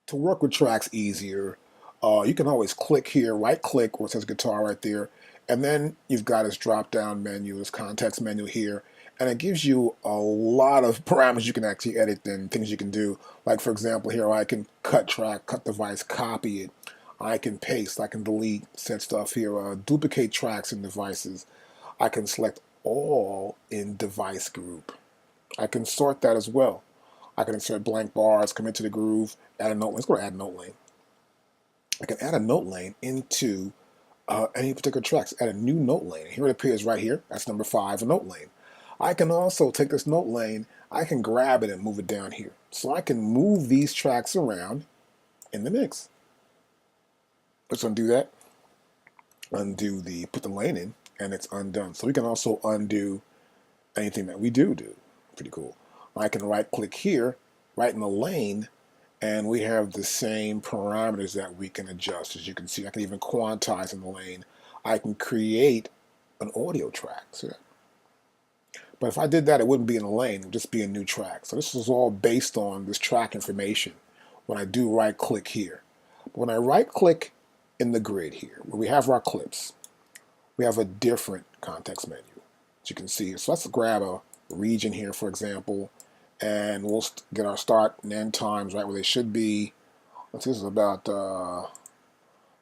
To work with tracks easier, you can always click here, right click where it says guitar right there, and then you've got this drop down menu, this context menu here, and it gives you a lot of parameters you can actually edit and things you can do. Like for example here, I can cut track, cut device, copy it. I can paste, I can delete said stuff here, duplicate tracks and devices. I can select all in device group. I can sort that as well. I can insert blank bars, come into the groove, add a note lane. Let's go to add note lane. I can add a note lane into any particular tracks. Add a new note lane. Here it appears right here. That's number 5, a note lane. I can also take this note lane, I can grab it and move it down here. So I can move these tracks around in the mix. Let's undo that. Put the lane in, and it's undone. So we can also undo anything that we do. Pretty cool. I can right click here, right in the lane, and we have the same parameters that we can adjust. As you can see, I can even quantize in the lane. I can create an audio track. See that? But if I did that, it wouldn't be in a lane, it would just be a new track. So this is all based on this track information when I do right click here. But when I right click in the grid here, where we have our clips, we have a different context menu, as you can see. So let's grab a region here, for example, and we'll get our start and end times right where they should be. This is about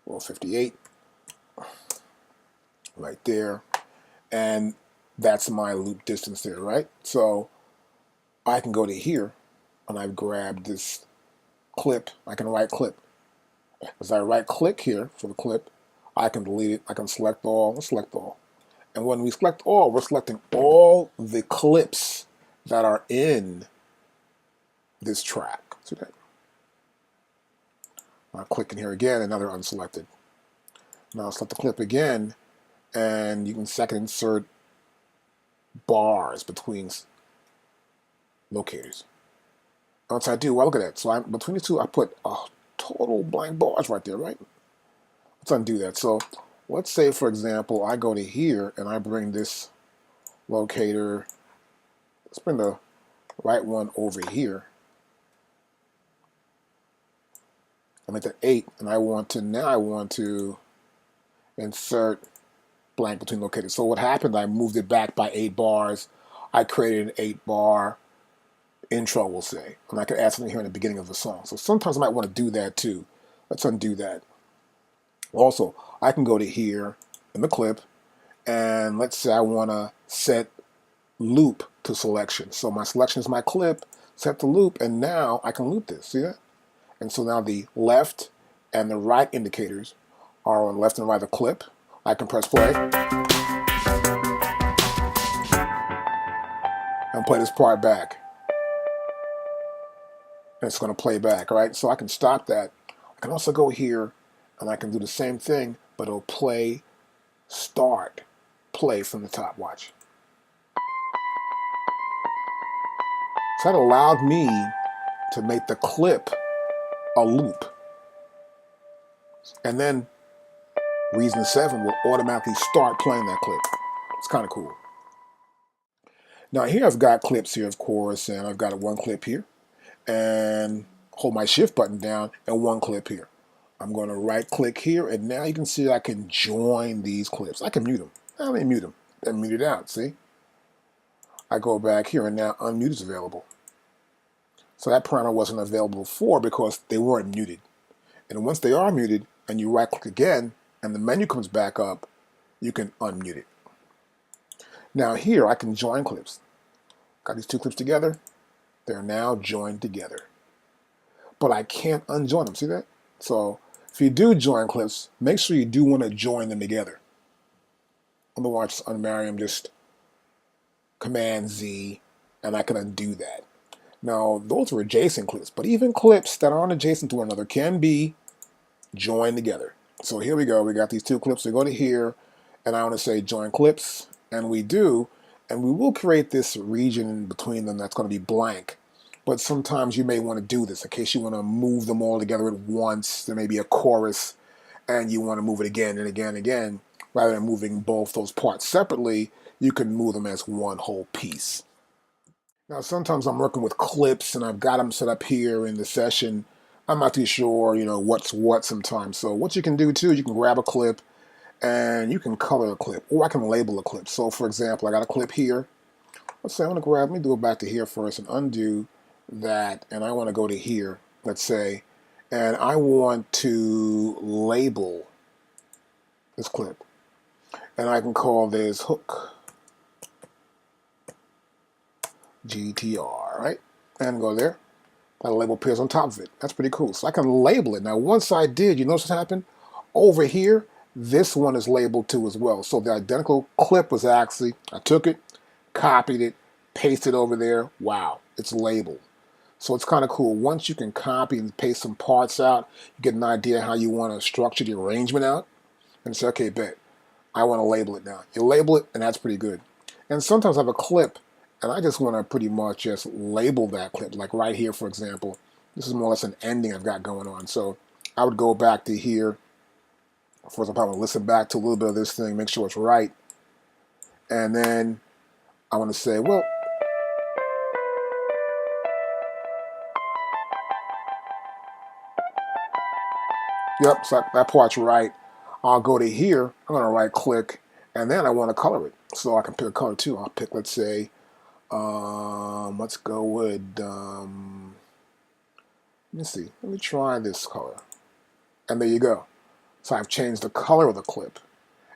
58 right there, and that's my loop distance there, right? So I can go to here, and I've grabbed this clip. I can right click. As I right click here for the clip, I can delete it. I can select all. Let's select all. And when we select all, we're selecting all the clips that are in this track. See that? I'll click in here again, and now they're unselected. Now I'll select the clip again, and you can second insert bars between locators. Once I do, well, look at that. So between the two, I put total blank bars right there, right? Let's undo that. So let's say, for example, I go to here and I bring this locator, let's bring the right one over here. I'm at the 8, and I want to insert blank between locators. So what happened, I moved it back by 8 bars. I created an 8-bar intro, we'll say. And I could add something here in the beginning of the song. So sometimes I might want to do that too. Let's undo that. Also, I can go to here in the clip, and let's say I want to set loop to selection. So my selection is my clip, set the loop, and now I can loop this. See that? And so now the left and the right indicators are on left and right of the clip. I can press play and play this part back. And it's going to play back, right? So I can stop that. I can also go here and I can do the same thing, but it'll play, start, play from the top. Watch. So that allowed me to make the clip a loop. And then Reason 7 will automatically start playing that clip. It's kind of cool. Now here I've got clips here, of course, and I've got one clip here, and hold my shift button down, and one clip here. I'm going to right click here, and now you can see I can join these clips. I can mute them. Let me mute them and mute it out, see? I go back here, and now unmute is available. So that parameter wasn't available before because they weren't muted. And once they are muted, and you right click again, and the menu comes back up, you can unmute it. Now here I can join clips. Got these two clips together. They're now joined together. But I can't unjoin them, see that? So if you do join clips, make sure you do want to join them together. Otherwise, unmarry them, just Command Z, and I can undo that. Now, those are adjacent clips, but even clips that aren't adjacent to one another can be joined together. So here we go. We got these two clips. We go to here, and I want to say join clips, and we do, and we will create this region in between them that's going to be blank. But sometimes you may want to do this in case you want to move them all together at once. There may be a chorus, and you want to move it again and again and again. Rather than moving both those parts separately, you can move them as one whole piece. Now, sometimes I'm working with clips, and I've got them set up here in the session, I'm not too sure, what's what sometimes. So what you can do too, you can grab a clip and you can color a clip, or I can label a clip. So for example, I got a clip here. Let's say I want to grab, let me do it back to here first and undo that, and I want to go to here, let's say, and I want to label this clip. And I can call this hook GTR, right? And go there. That label appears on top of it. That's pretty cool. So I can label it. Now, once I did, you notice what happened? Over here, this one is labeled too as well. So the identical clip was actually, I took it, copied it, pasted over there. Wow, it's labeled. So it's kind of cool. Once you can copy and paste some parts out, you get an idea how you want to structure the arrangement out. And say, okay, bet, I want to label it now. You label it, and that's pretty good. And sometimes I have a clip, and I just want to pretty much just label that clip. Like right here, for example, this is more or less an ending I've got going on. So I would go back to here. First, I'll probably listen back to a little bit of this thing, make sure it's right. And then I want to say, well, yep, so that part's right. I'll go to here, I'm going to right click, and then I want to color it. So I can pick a color too. I'll pick, let's say, let's go with, let me see, let me try this color. And there you go. So I've changed the color of the clip.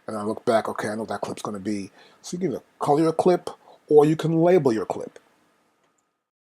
And I look back, okay, I know what that clip's going to be. So you can either color your clip, or you can label your clip.